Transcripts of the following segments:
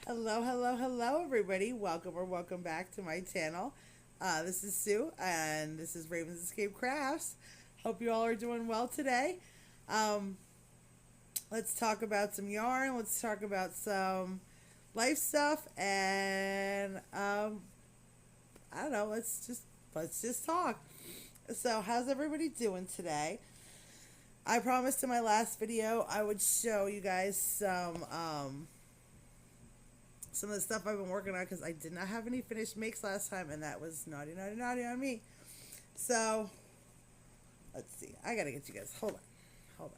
Hello, hello, hello, everybody. Welcome or welcome back to my channel. This is Sue, and this is Raven's Escape Crafts. Hope you all are doing well today. Um, let's talk about some yarn. Let's talk about some life stuff, and I don't know. Let's just talk. So, how's everybody doing today? I promised in my last video I would show you guys some of the stuff I've been working on because I did not have any finished makes last time, and that was naughty, naughty, naughty on me. So, let's see. I gotta get you guys. Hold on. Hold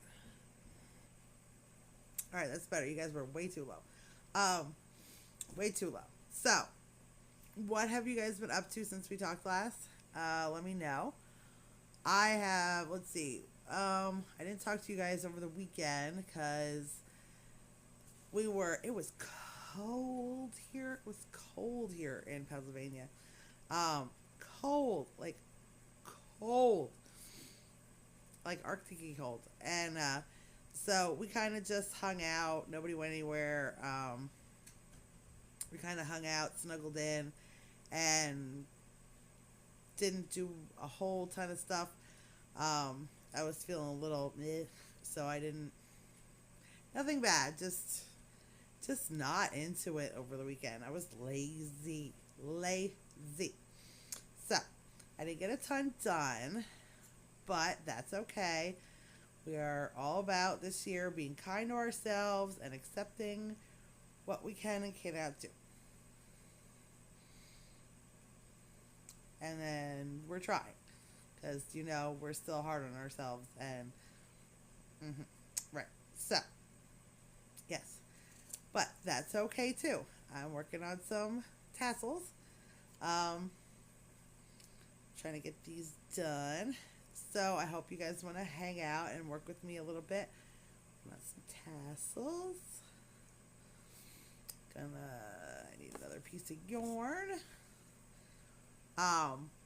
on. Alright, that's better. You guys were way too low. Way too low. So, what have you guys been up to since we talked last? Let me know. I have, let's see. I didn't talk to you guys over the weekend because it was cold here. It was cold here in Pennsylvania. Cold, cold, like Arctic cold. And so we kind of just hung out. Nobody went anywhere. We kind of hung out, snuggled in, and didn't do a whole ton of stuff. I was feeling a little meh, so I didn't. Nothing bad, just not into it over the weekend. I was lazy. So, I didn't get a ton done, but that's okay. We are all about this year being kind to ourselves and accepting what we can and cannot do. And then we're trying because, we're still hard on ourselves. And, right. So, yes. But that's okay too. I'm working on some tassels. Trying to get these done. So I hope you guys want to hang out and work with me a little bit. Got some tassels. I need another piece of yarn.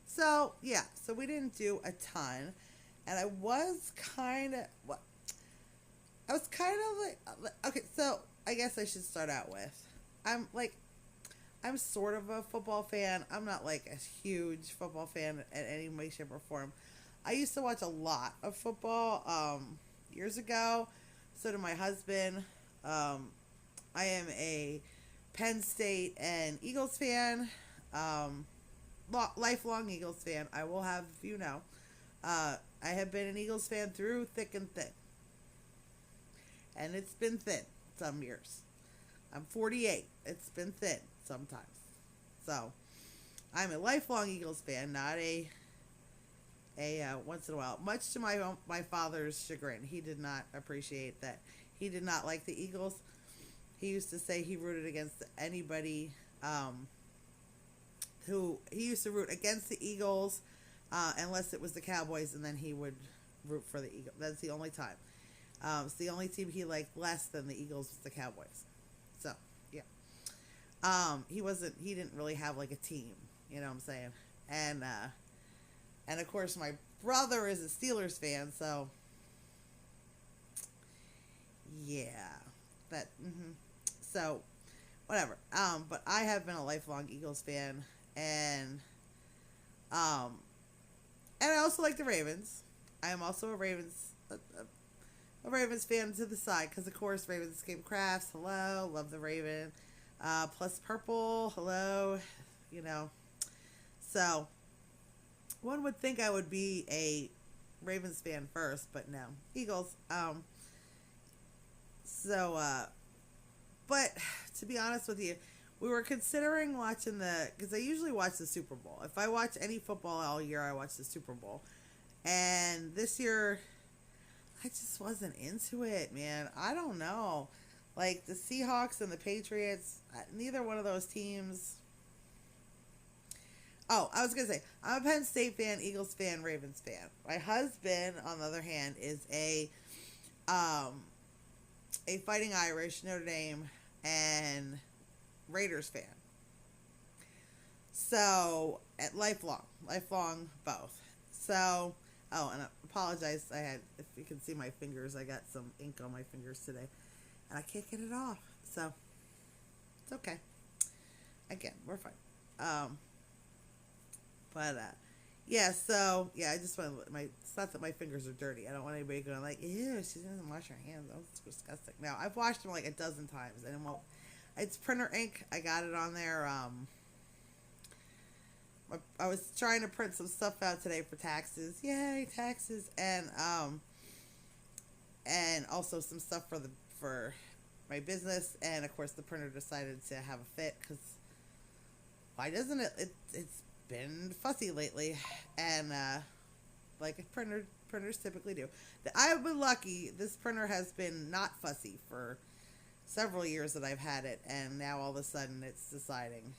So we didn't do a ton, and I was kind of like, okay, so I guess I should start out with, I'm sort of a football fan. I'm not like a huge football fan in any way, shape, or form. I used to watch a lot of football years ago. So did my husband. I am a Penn State and Eagles fan. Lifelong Eagles fan. I will have you know. I have been an Eagles fan through thick and thin. And it's been thin some years. I'm 48. It's been thin sometimes. So, I'm a lifelong Eagles fan, not a once in a while. Much to my father's chagrin, he did not appreciate that. He did not like the Eagles. He used to say he rooted against anybody he used to root against the Eagles unless it was the Cowboys, and then he would root for the Eagles. That's the only time. It's the only team he liked less than the Eagles was the Cowboys. So, yeah. He didn't really have like a team, you know what I'm saying? And of course my brother is a Steelers fan, so yeah. So, whatever. But I have been a lifelong Eagles fan, and I also like the Ravens. I am also a Ravens fan to the side because, of course, Ravens Escape Crafts. Hello, love the Raven. Plus purple. Hello, you know. So one would think I would be a Ravens fan first, but no, Eagles. But to be honest with you, we were considering watching because I usually watch the Super Bowl. If I watch any football all year, I watch the Super Bowl. And this year, I just wasn't into it, man. I don't know. Like, the Seahawks and the Patriots, neither one of those teams. Oh, I was going to say, I'm a Penn State fan, Eagles fan, Ravens fan. My husband, on the other hand, is a Fighting Irish, Notre Dame, and Raiders fan. So, lifelong both. So, oh, and I apologize. If you can see my fingers, I got some ink on my fingers today, and I can't get it off. So, It's okay. Again, we're fine. Um, but yeah. So yeah, I just want my. It's not that my fingers are dirty. I don't want anybody going like, ew, she doesn't wash her hands. That's disgusting. Now I've washed them like a dozen times, and well, it's printer ink. I got it on there. I was trying to print some stuff out today for taxes. Yay, taxes, and also some stuff for my business. And of course, the printer decided to have a fit because why doesn't it's been fussy lately, and like printers typically do. I've been lucky. This printer has been not fussy for several years that I've had it, and now all of a sudden it's deciding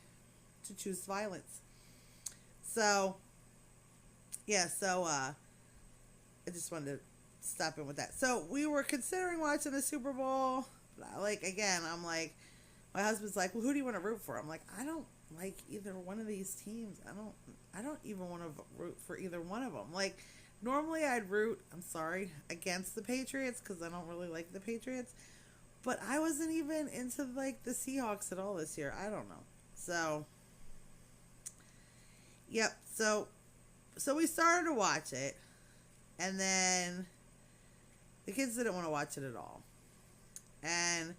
to choose violence. So yeah, I just wanted to stop in with that. So we were considering watching the Super Bowl. Like again, I'm like, my husband's like, well, who do you want to root for? I'm like, I don't like either one of these teams. I don't even want to root for either one of them. Like normally I'd root, I'm sorry, against the Patriots because I don't really like the Patriots. But I wasn't even into like the Seahawks at all this year. I don't know. So yep. So we started to watch it, and then the kids didn't want to watch it at all. And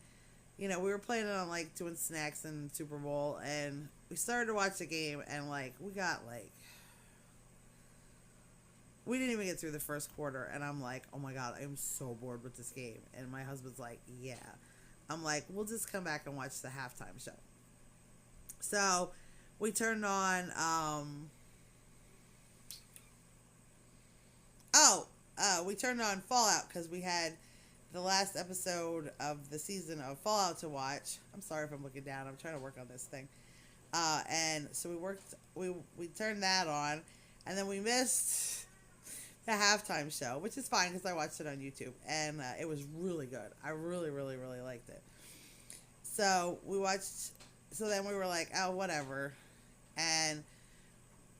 we were planning on like doing snacks in Super Bowl, and we started to watch the game, and like we didn't even get through the first quarter, and I'm like, oh my god, I'm so bored with this game. And my husband's like, yeah. I'm like, we'll just come back and watch the halftime show. So we turned on we turned on Fallout because we had the last episode of the season of Fallout to watch. I'm sorry if I'm looking down. I'm trying to work on this thing. And so we turned that on, and then we missed the halftime show, which is fine because I watched it on YouTube, and it was really good. I really, really, really liked it. So we watched. So then we were like, oh, whatever, and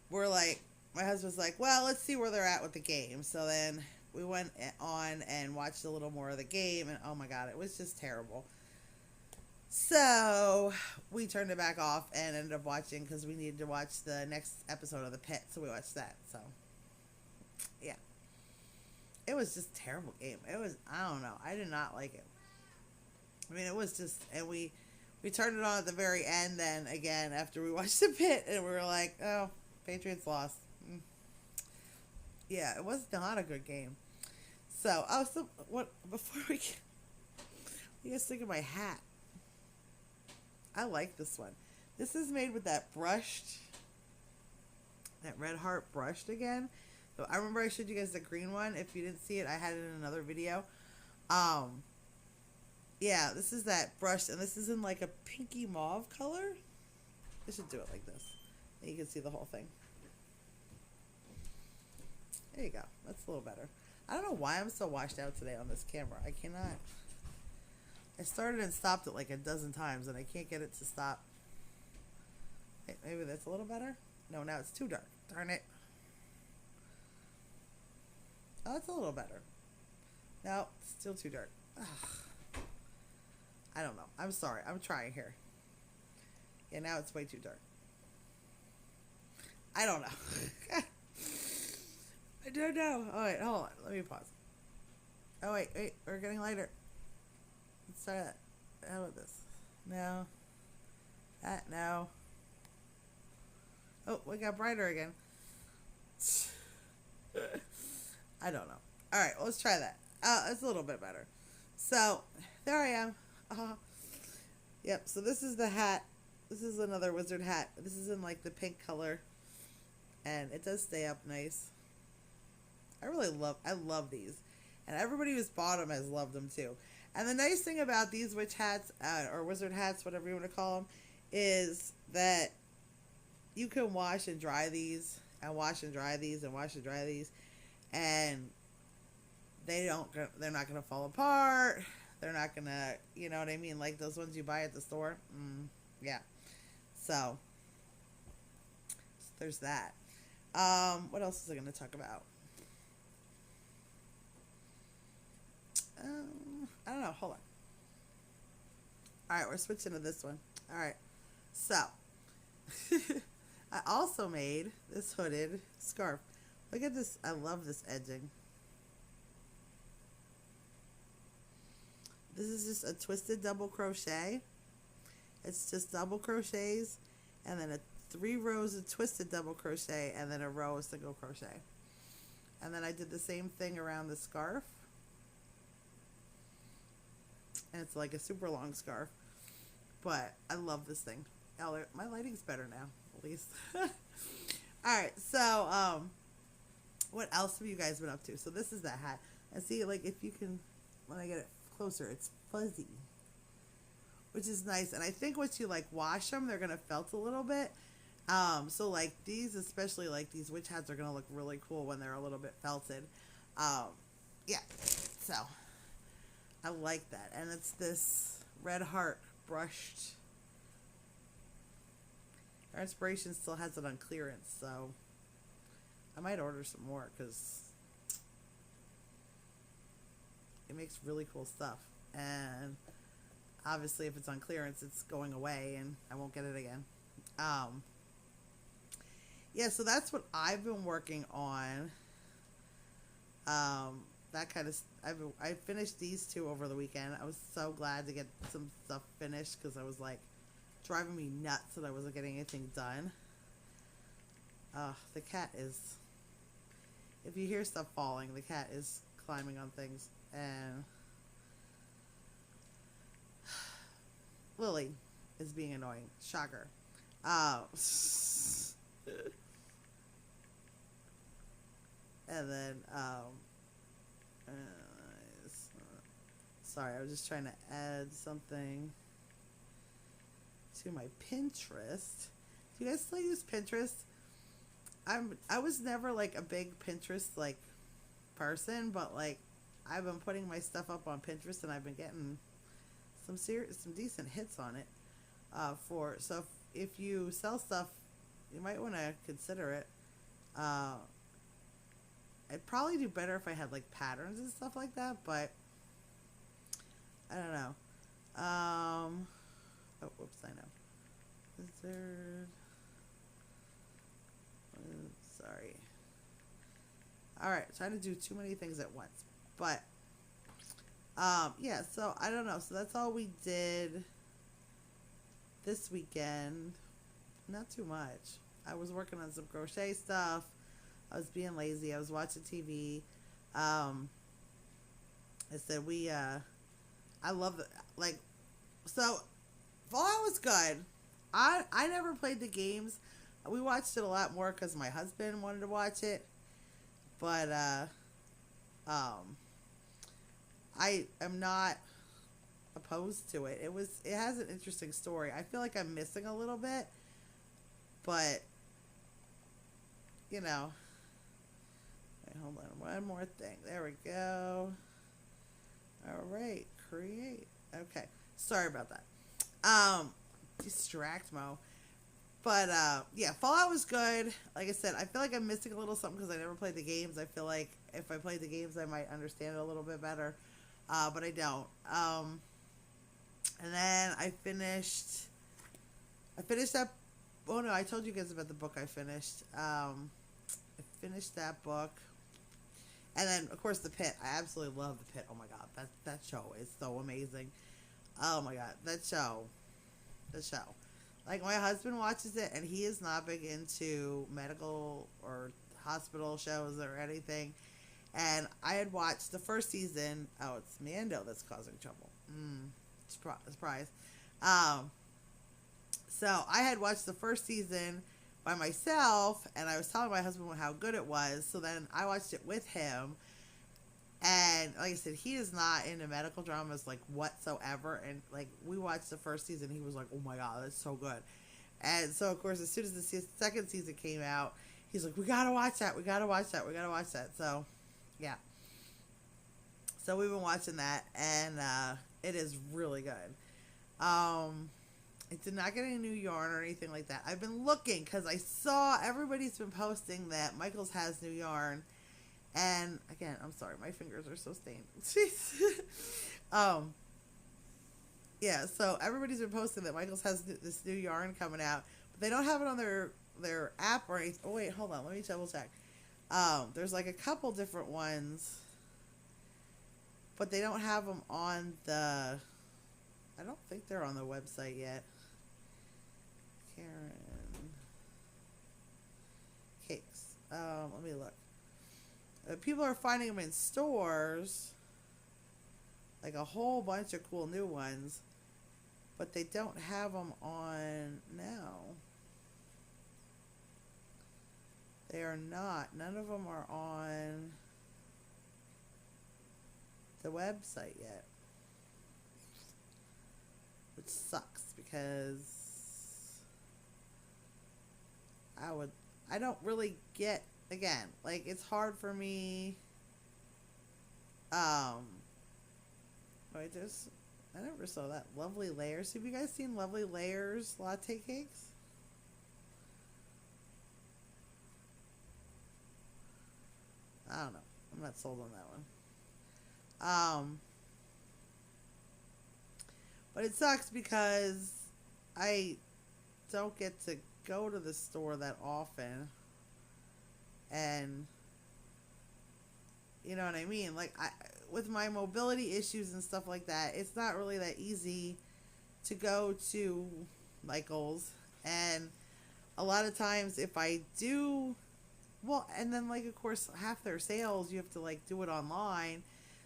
we're like, my husband's like, well, let's see where they're at with the game. So then we went on and watched a little more of the game, and oh my god, it was just terrible. So we turned it back off and ended up watching because we needed to watch the next episode of The Pit. So we watched that. So yeah, it was just a terrible game. It was, I don't know, I did not like it. I mean, it was just, and we turned it on at the very end. Then again, after we watched The Pit, and we were like, oh, Patriots lost. Yeah, it was not a good game. So what before we get, you guys think of my hat? I like this one. This is made with that red heart brushed again. So I remember I showed you guys the green one. If you didn't see it, I had it in another video. Yeah, this is that brushed, and this is in like a pinky mauve color. I should do it like this, and you can see the whole thing. There you go. That's a little better. I don't know why I'm so washed out today on this camera. I cannot. I started and stopped it like a dozen times, and I can't get it to stop. Hey, maybe that's a little better? No, now it's too dark. Darn it. Oh, that's a little better. No, still too dark. Ugh. I don't know. I'm sorry. I'm trying here. Yeah, now it's way too dark. I don't know. I don't know. All right, hold on. Let me pause. Oh, wait. We're getting lighter. Let's try that. How about this? No. That, no. Oh, we got brighter again. I don't know. All right, let's try that. It's a little bit better. So, there I am. Yep, so this is the hat. This is another wizard hat. This is in like the pink color. And it does stay up nice. I love these. And everybody who's bought them has loved them too. And the nice thing about these witch hats, or wizard hats, whatever you want to call them, is that you can wash and dry these, and wash and dry these, and wash and dry these, and they're not going to fall apart. They're not going to, you know what I mean? Like those ones you buy at the store. Yeah. So, there's that. What else is I going to talk about? I don't know. Hold on. All right, we're switching to this one. All right, so I also made this hooded scarf. Look at this. I love this edging. This is just a twisted double crochet. It's just double crochets and then 3 rows of twisted double crochet and then a row of single crochet. And then I did the same thing around the scarf. And it's like a super long scarf. But I love this thing. My lighting's better now, at least. Alright, so what else have you guys been up to? So this is that hat. And see, like, if you can, when I get it closer, it's fuzzy, which is nice. And I think once you like wash them, they're gonna felt a little bit. So like these, especially like these witch hats, are gonna look really cool when they're a little bit felted. Yeah, so I like that. And it's this red heart brushed. Our inspiration still has it on clearance, so I might order some more because it makes really cool stuff. And obviously if it's on clearance, it's going away and I won't get it again. Yeah, so that's what I've been working on. That kind of, I finished these 2 over the weekend. I was so glad to get some stuff finished because I was like driving me nuts that I wasn't getting anything done. The cat is, if you hear stuff falling, the cat is climbing on things. And Lily is being annoying. Shocker. And then, sorry, I was just trying to add something to my Pinterest. Do you guys still use Pinterest? I was never like a big Pinterest like person, but like I've been putting my stuff up on Pinterest and I've been getting some decent hits on it. So if you sell stuff, you might want to consider it. I'd probably do better if I had like patterns and stuff like that, but I don't know. Oh, whoops, I know. Is there? Sorry. All right, trying to do too many things at once, but yeah. So I don't know. So that's all we did this weekend. Not too much. I was working on some crochet stuff. I was being lazy. I was watching TV. I said I love it. Like, so Fallout was good. I never played the games. We watched it a lot more because my husband wanted to watch it. But I am not opposed to it. It has an interesting story. I feel like I'm missing a little bit, but you know. Wait, hold on, one more thing. There we go. All right, create. Okay, sorry about that. Distract mo. But yeah, Fallout was good. Like I said, I feel like I'm missing a little something because I never played the games. I feel like if I played the games, I might understand it a little bit better, but I don't. And then I finished that. Oh no, I told you guys about the book I finished. I finished that book. And then, of course, The Pit. I absolutely love The Pit. Oh, my God. That show is so amazing. Oh, my God. That show. Like, my husband watches it, and he is not big into medical or hospital shows or anything. And I had watched the first season. Oh, it's Mando that's causing trouble. Surprise. So, I had watched the first season by myself, and I was telling my husband how good it was. So then I watched it with him, and like I said, he is not into medical dramas like whatsoever. And like we watched the first season, he was like, "Oh my God, that's so good!" And so of course, as soon as the second season came out, he's like, "We gotta watch that. We gotta watch that. We gotta watch that." So yeah, so we've been watching that, and it is really good. I did not get any new yarn or anything like that. I've been looking because I saw everybody's been posting that Michaels has new yarn. And again, I'm sorry, my fingers are so stained. Yeah, so everybody's been posting that Michaels has this new yarn coming out, but they don't have it on their app or anything. Oh wait, hold on, let me double check. There's like a couple different ones, but they don't have them on the. I don't think they're on the website yet. Karen cakes. Let me look. People are finding them in stores, like a whole bunch of cool new ones, but they don't have them on now. They are not. None of them are on the website yet, which sucks because I don't really get, again, like it's hard for me. Wait, I never saw that. Lovely Layers. Have you guys seen Lovely Layers latte cakes? I don't know. I'm not sold on that one. But it sucks because I don't get to go to the store that often, and you know what I mean. Like with my mobility issues and stuff like that, it's not really that easy to go to Michael's, and a lot of times if I do, well, and then like of course half their sales you have to like do it online.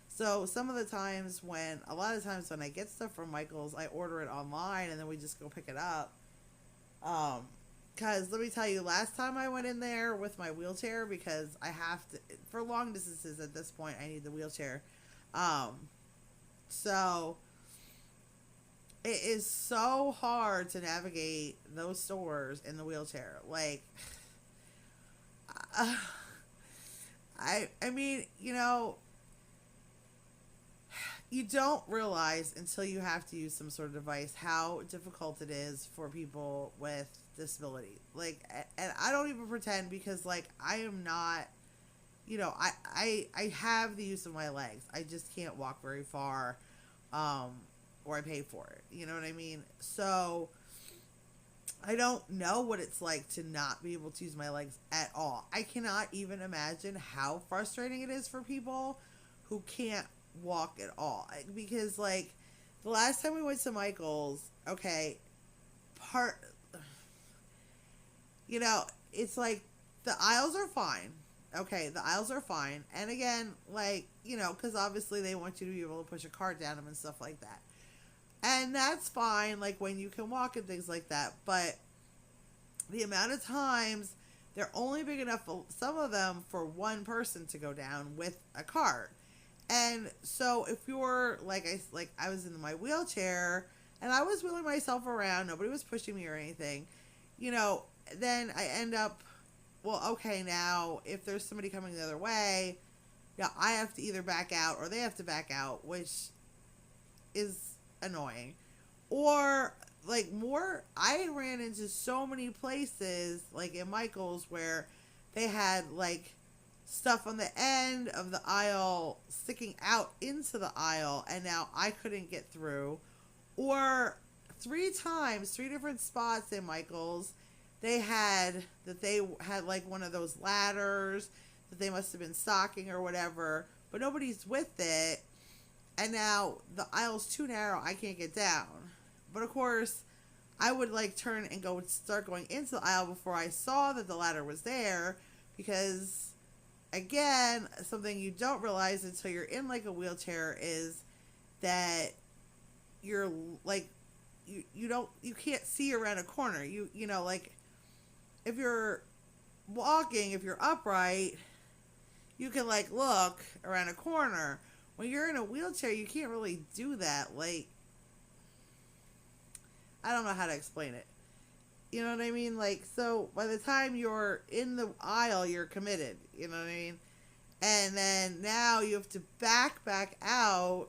So some of the times a lot of times when I get stuff from Michael's, I order it online and then we just go pick it up. Because let me tell you, last time I went in there with my wheelchair, because I have to, for long distances at this point, I need the wheelchair. So it is so hard to navigate those stores in the wheelchair. Like, I mean, you don't realize until you have to use some sort of device how difficult it is for people with disability. Like, and I don't even pretend, because like I am not, I have the use of my legs. I just can't walk very far, or I pay for it. You know what I mean? So I don't know what it's like to not be able to use my legs at all. I cannot even imagine how frustrating it is for people who can't walk at all. Because like the last time we went to Michael's, okay, it's like the aisles are fine. Okay, the aisles are fine. And again, like, because obviously they want you to be able to push a cart down them and stuff like that. And that's fine, like when you can walk and things like that. But the amount of times they're only big enough, some of them, for one person to go down with a cart. And so if you're like I was in my wheelchair and I was wheeling myself around, nobody was pushing me or anything, then I end up, well, okay, now if there's somebody coming the other way, I have to either back out or they have to back out, which is annoying. Or like I ran into so many places like in Michael's where they had like stuff on the end of the aisle sticking out into the aisle, and now I couldn't get through. Or three different spots in Michael's, they had like one of those ladders that they must have been stocking or whatever, but nobody's with it, and now the aisle's too narrow, I can't get down. But of course I would like turn and start going into the aisle before I saw that the ladder was there, because again, something you don't realize until you're in like a wheelchair is that you're like you can't see around a corner. Like if you're walking, if you're upright, you can like look around a corner. When you're in a wheelchair, you can't really do that. Like, I don't know how to explain it. You know what I mean? Like, so by the time you're in the aisle, you're committed. You know what I mean? And then now you have to back out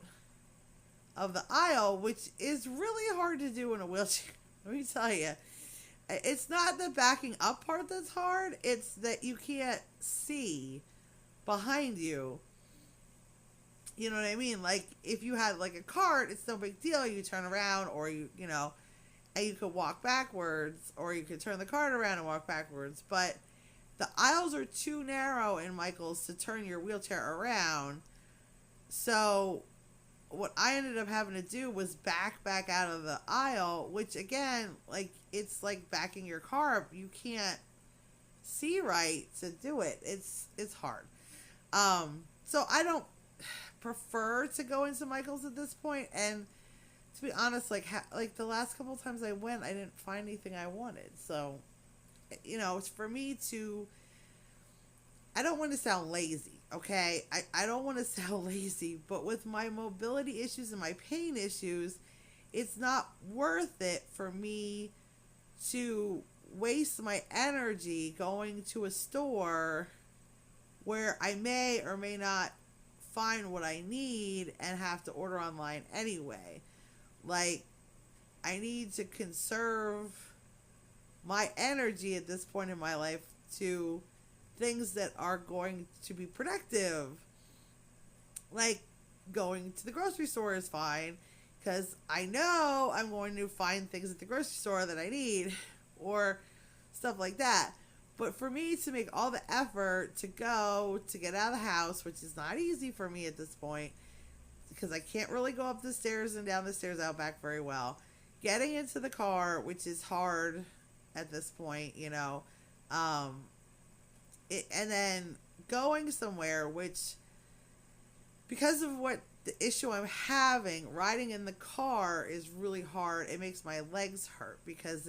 of the aisle, which is really hard to do in a wheelchair. Let me tell you. It's not the backing up part that's hard. It's that you can't see behind you. You know what I mean? Like if you had like a cart, it's no big deal. You turn around, or you know, and you could walk backwards, or you could turn the cart around and walk backwards. But the aisles are too narrow in Michael's to turn your wheelchair around. So what I ended up having to do was back out of the aisle, which again, like it's like backing your car up. You can't see right to do it. It's hard. So I don't prefer to go into Michael's at this point, and to be honest, like the last couple of times I went, I didn't find anything I wanted. So, you know, it's for me to. I don't want to sound lazy, okay? I don't want to sound lazy, but with my mobility issues and my pain issues, it's not worth it for me to waste my energy going to a store where I may or may not find what I need and have to order online anyway. Like, I need to conserve my energy at this point in my life to things that are going to be productive. Like, going to the grocery store is fine because I know I'm going to find things at the grocery store that I need or stuff like that. But for me to make all the effort to go to get out of the house, which is not easy for me at this point, because I can't really go up the stairs and down the stairs out back very well. Getting into the car, which is hard at this point, you know, and then going somewhere, which, because of what the issue I'm having, riding in the car is really hard. It makes my legs hurt because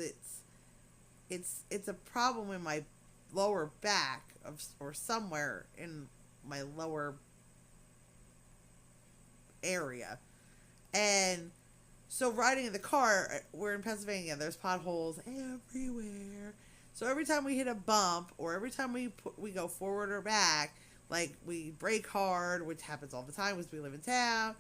it's a problem in my lower back or somewhere in my lower area. And so riding in the car, we're in Pennsylvania, there's potholes everywhere. So every time we hit a bump or every time we go forward or back, like we brake hard, which happens all the time because we live in town,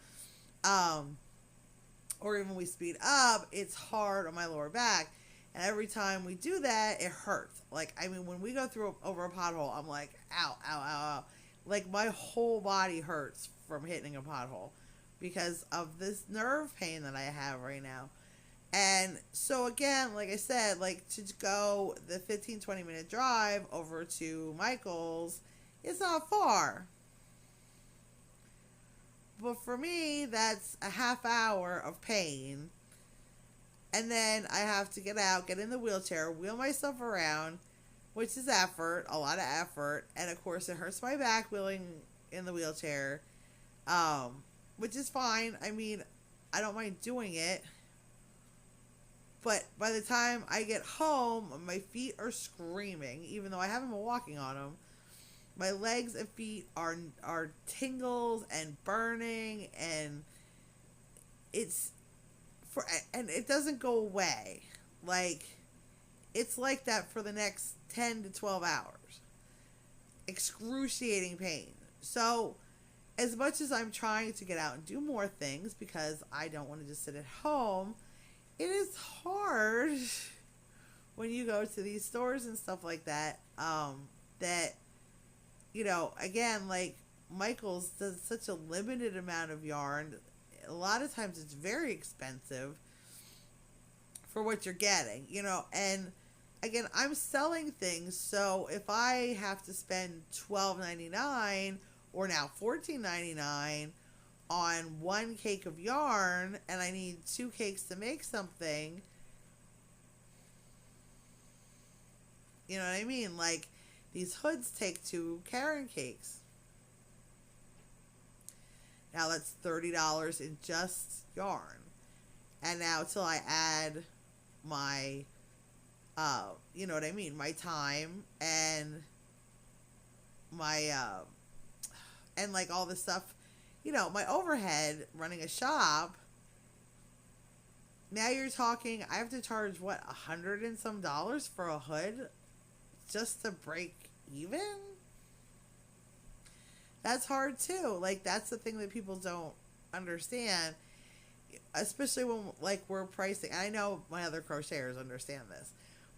or even we speed up, it's hard on my lower back. And every time we do that, it hurts. Like, I mean, when we go over a pothole, I'm like, ow, ow, ow, ow. Like, my whole body hurts from hitting a pothole because of this nerve pain that I have right now. And so, again, like I said, like, to go the 15-20 minute drive over to Michael's, it's not far. But for me, that's a half hour of pain. And then I have to get out, get in the wheelchair, wheel myself around, which is effort, a lot of effort. And of course, it hurts my back wheeling in the wheelchair, which is fine. I mean, I don't mind doing it. But by the time I get home, my feet are screaming, even though I haven't been walking on them. My legs and feet are tingles and burning, and and it doesn't go away. Like, it's like that for the next 10 to 12 hours. Excruciating pain. So, as much as I'm trying to get out and do more things because I don't want to just sit at home, it is hard when you go to these stores and stuff like that, that, you know, again, like, Michael's does such a limited amount of yarn. A lot of times it's very expensive for what you're getting, you know, and again, I'm selling things, so if I have to spend $12.99 or now $14.99 on one cake of yarn and I need 2 cakes to make something, you know what I mean? Like, these hoods take 2 Karen cakes. Now that's $30 in just yarn. And now till I add my, you know what I mean, my time and my, and like all this stuff, you know, my overhead running a shop. Now you're talking, I have to charge what, $100 and some for a hood just to break even? That's hard too. Like, that's the thing that people don't understand, especially when, like, we're pricing. I know my other crocheters understand this,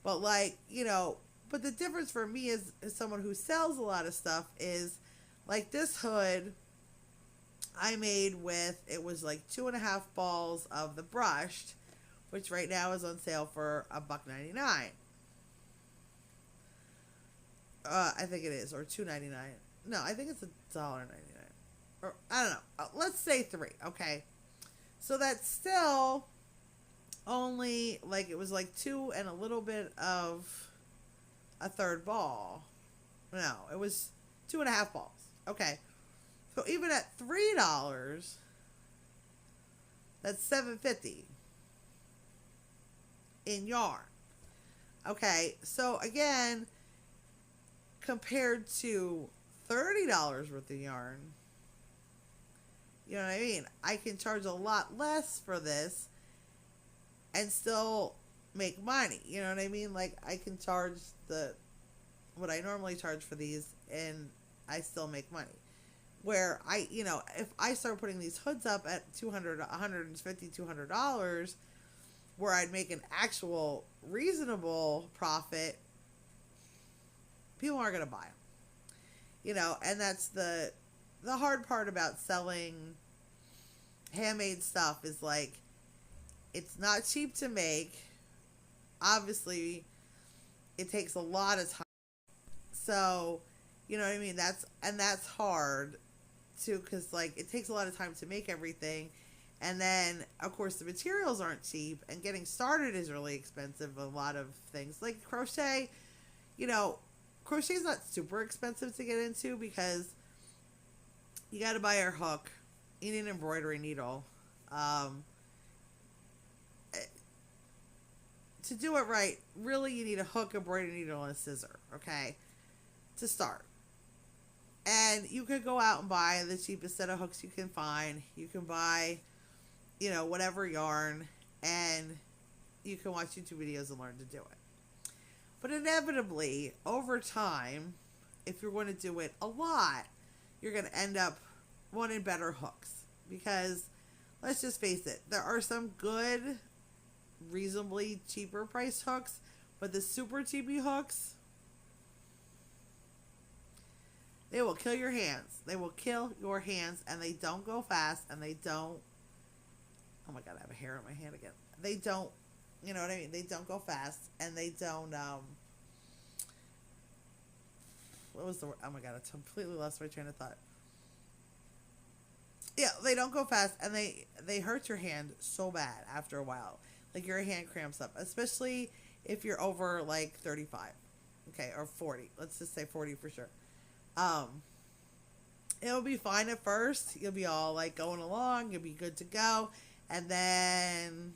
but, like, you know, but the difference for me as someone who sells a lot of stuff is, like, this hood I made with, it was like 2.5 balls of the brushed, which right now is on sale for $1.99. I think it is, or $2.99. No, I think it's $1.99, or I don't know. Let's say three. Okay, so that's still only like, it was like two and a little bit of a third ball. No, it was 2.5 balls. Okay, so even at $3, that's $7.50 in yarn. Okay, so again, compared to $30 worth of yarn, you know what I mean? I can charge a lot less for this and still make money. You know what I mean? Like, I can charge what I normally charge for these, and I still make money. Where if I start putting these hoods up at $200, $150, $200, where I'd make an actual reasonable profit, people aren't going to buy them. And that's the hard part about selling handmade stuff, is like, it's not cheap to make. Obviously, it takes a lot of time. So, you know what I mean? That's hard too, because like, it takes a lot of time to make everything. And then, of course, the materials aren't cheap, and getting started is really expensive. A lot of things like crochet, crochet is not super expensive to get into, because you got to buy your hook, you need an embroidery needle. To do it right, really, you need a hook, embroidery needle, and a scissor, okay, to start. And you could go out and buy the cheapest set of hooks you can find. You can buy, whatever yarn, and you can watch YouTube videos and learn to do it. But inevitably, over time, if you're going to do it a lot, you're going to end up wanting better hooks. Because, let's just face it, there are some good, reasonably cheaper price hooks, but the super cheapy hooks, they will kill your hands. They will kill your hands, and they don't go fast, and they don't, oh my god, I have a hair on my hand again. They don't, you know what I mean? They don't go fast, and they don't, what was the word? Oh my god, I completely lost my train of thought. Yeah, they don't go fast, and they hurt your hand so bad after a while. Like, your hand cramps up, especially if you're over like 35, okay, or 40. Let's just say 40 for sure. It'll be fine at first. You'll be all like going along. You'll be good to go, and then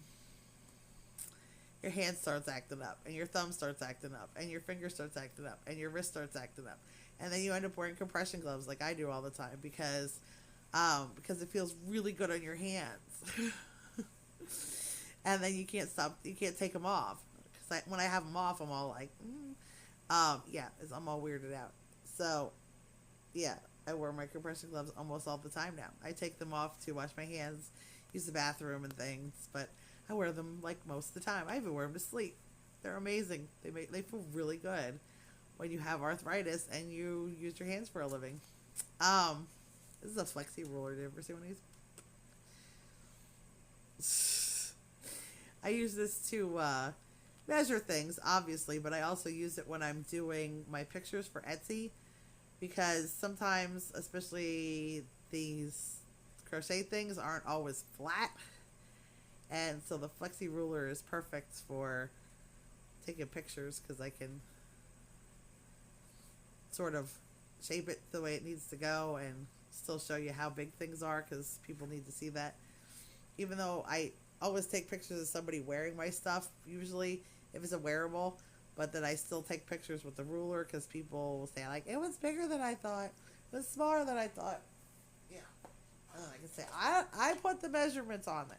your hand starts acting up, and your thumb starts acting up, and your finger starts acting up, and your wrist starts acting up, and then you end up wearing compression gloves like I do all the time, because it feels really good on your hands. And then you can't take them off. Because when I have them off, I'm all like, I'm all weirded out. So, yeah, I wear my compression gloves almost all the time now. I take them off to wash my hands, use the bathroom and things, but I wear them like most of the time. I even wear them to sleep. They're amazing. They feel really good when you have arthritis and you use your hands for a living. This is a flexi ruler. Did you ever see one of these? I use this to measure things, obviously, but I also use it when I'm doing my pictures for Etsy, because sometimes, especially these crochet things, aren't always flat, and so the flexi ruler is perfect for taking pictures, because I can sort of shape it the way it needs to go and still show you how big things are, because people need to see that. Even though I always take pictures of somebody wearing my stuff, usually, if it's a wearable, but then I still take pictures with the ruler, because people will say, like, it was bigger than I thought, it was smaller than I thought. Yeah. And I can say, I put the measurements on there.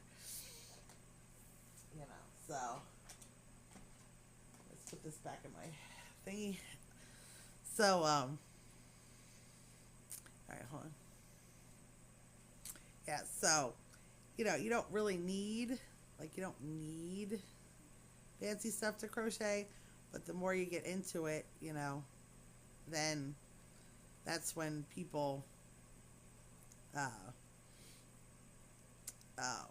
So, let's put this back in my thingy. So, alright, hold on. Yeah, so, you don't really need, you don't need fancy stuff to crochet, but the more you get into it, then that's when people um,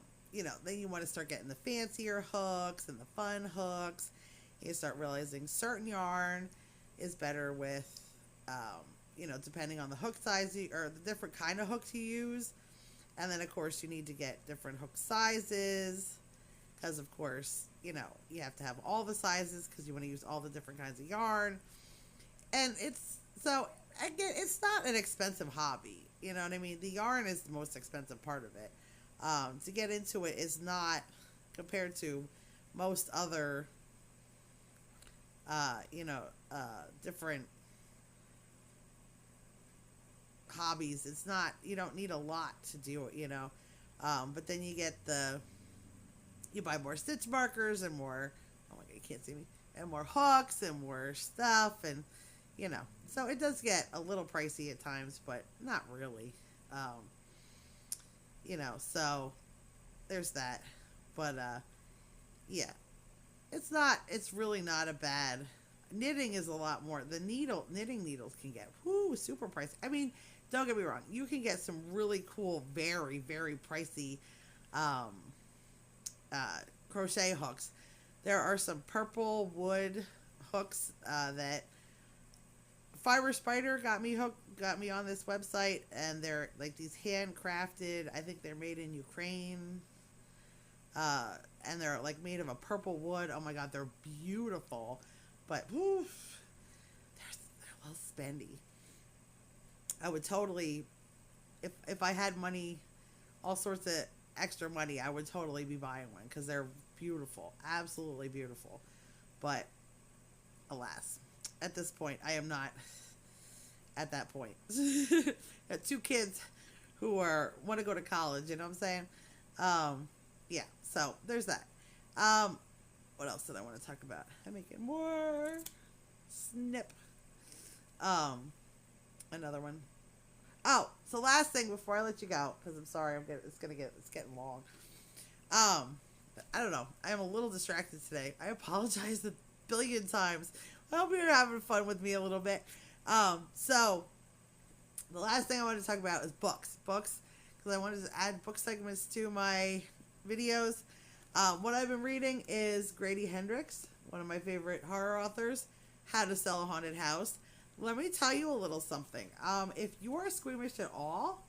then you want to start getting the fancier hooks and the fun hooks. You start realizing certain yarn is better with, depending on the hook size or the different kind of hooks you use. And then, of course, you need to get different hook sizes because, of course, you have to have all the sizes because you want to use all the different kinds of yarn. And again, it's not an expensive hobby. You know what I mean? The yarn is the most expensive part of it. To get into it is not, compared to most other, different hobbies. It's not, you don't need a lot to do it, but then you buy more stitch markers and more, oh my God, you can't see me, and more hooks and more stuff, and, so it does get a little pricey at times, but not really. So there's that. But, yeah, it's really not a bad, knitting is a lot more, knitting needles can get, super pricey. I mean, don't get me wrong, you can get some really cool, very, very pricey, crochet hooks. There are some purple wood hooks, that Fiber Spider got me on this website, and they're like these handcrafted. I think they're made in Ukraine, and they're like made of a purple wood. Oh my God, they're beautiful, but they're a little spendy. I would totally, if I had money, all sorts of extra money, I would totally be buying one because they're beautiful, absolutely beautiful. But alas, at this point, I am not at that point. I have 2 kids who want to go to college, you know what I'm saying? Yeah, so there's that. What else did I want to talk about? I'm making more snip. Another one. Oh, so last thing before I let you go, because I'm sorry, it's getting long. I don't know. I am a little distracted today. I apologize a billion times. I hope you're having fun with me a little bit. So the last thing I wanted to talk about is books, because I wanted to add book segments to my videos. What I've been reading is Grady Hendrix, one of my favorite horror authors, How to Sell a Haunted House. Let me tell you a little something. If you are squeamish at all,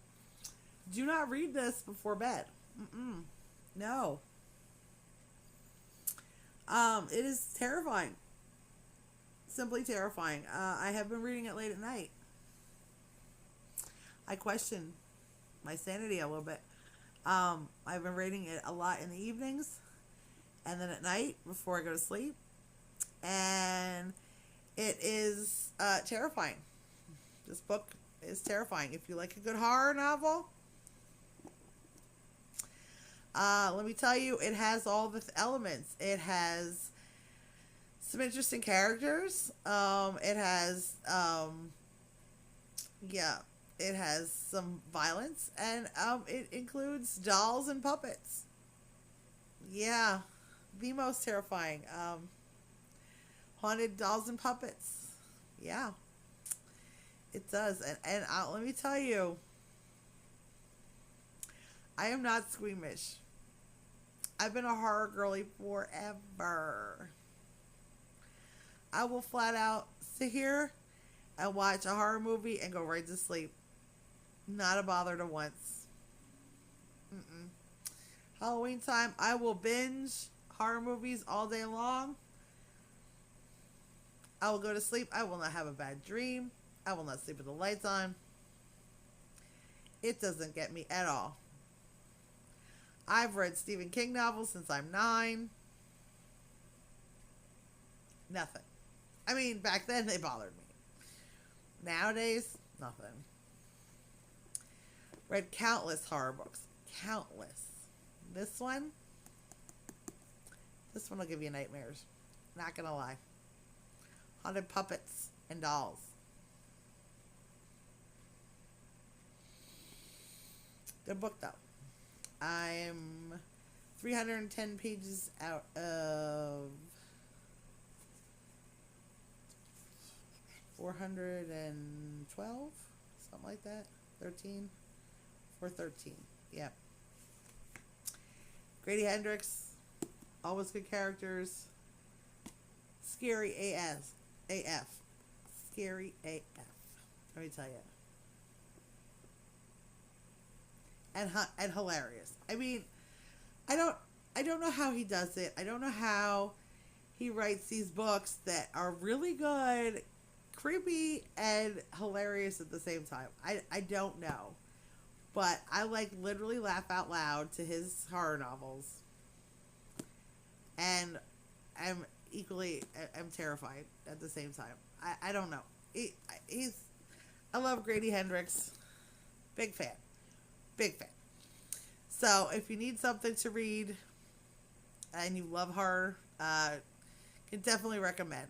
do not read this before bed. No. It is terrifying. Simply terrifying. I have been reading it late at night. I question my sanity a little bit. I've been reading it a lot in the evenings and then at night before I go to sleep. And it is terrifying. This book is terrifying. If you like a good horror novel, let me tell you, it has all the elements. It has some interesting characters. It has, it has some violence, and it includes dolls and puppets. Yeah, the most terrifying. Haunted dolls and puppets. Yeah, it does. And let me tell you, I am not squeamish. I've been a horror girly forever. I will flat out sit here and watch a horror movie and go right to sleep. Not a bother to once. Halloween time, I will binge horror movies all day long. I will go to sleep. I will not have a bad dream. I will not sleep with the lights on. It doesn't get me at all. I've read Stephen King novels since I'm 9. Nothing. I mean, back then they bothered me. Nowadays, nothing. Read countless horror books. Countless. This one will give you nightmares. Not gonna lie. Haunted puppets and dolls. Good book, though. I'm 310 pages out of 412, something like that. 413. Yep. Grady Hendrix, always good characters. Scary AF. Scary AF. Let me tell you. And hilarious. I mean, I don't I don't know how he does it. I don't know how he writes these books that are really good, creepy, and hilarious at the same time. I don't know. But I like literally laugh out loud to his horror novels. And I'm terrified at the same time. I don't know. He's I love Grady Hendrix. Big fan. Big fan. So if you need something to read and you love horror, can definitely recommend.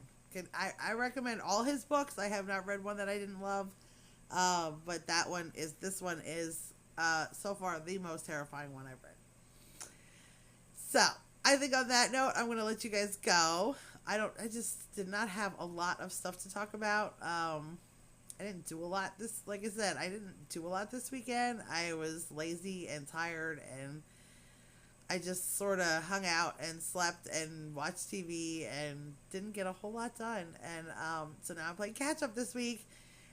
I recommend all his books. I have not read one that I didn't love. But this one is so far the most terrifying one I've read. So I think on that note, I'm going to let you guys go. I just did not have a lot of stuff to talk about. I didn't do a lot like I said, I didn't do a lot this weekend. I was lazy and tired, and I just sort of hung out and slept and watched TV and didn't get a whole lot done. And so now I'm playing catch up this week.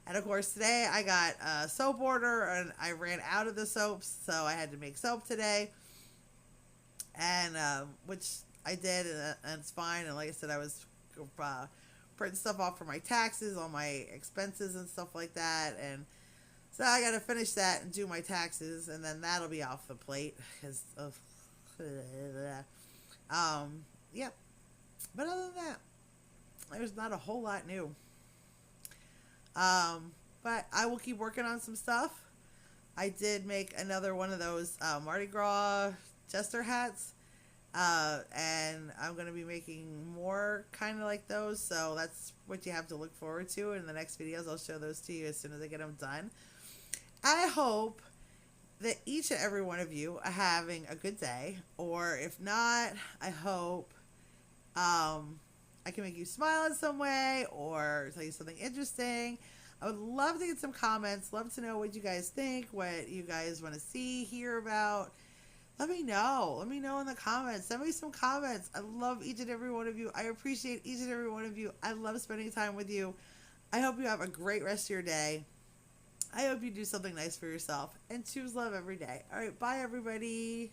And of course today I got a soap order and I ran out of the soaps, so I had to make soap today. And which I did, and it's fine. And like I said, I was printing stuff off for my taxes, all my expenses and stuff like that. And so I got to finish that and do my taxes, and then that'll be off the plate. Cause of, yep. But other than that, there's not a whole lot new. But I will keep working on some stuff. I did make another one of those Mardi Gras jester hats. And I'm going to be making more kind of like those. So that's what you have to look forward to in the next videos. I'll show those to you as soon as I get them done. I hope that each and every one of you are having a good day. Or if not, I hope I can make you smile in some way or tell you something interesting. I would love to get some comments. Love to know what you guys think, what you guys want to see, hear about. Let me know. Let me know in the comments. Send me some comments. I love each and every one of you. I appreciate each and every one of you. I love spending time with you. I hope you have a great rest of your day. I hope you do something nice for yourself and choose love every day. All right. Bye, everybody.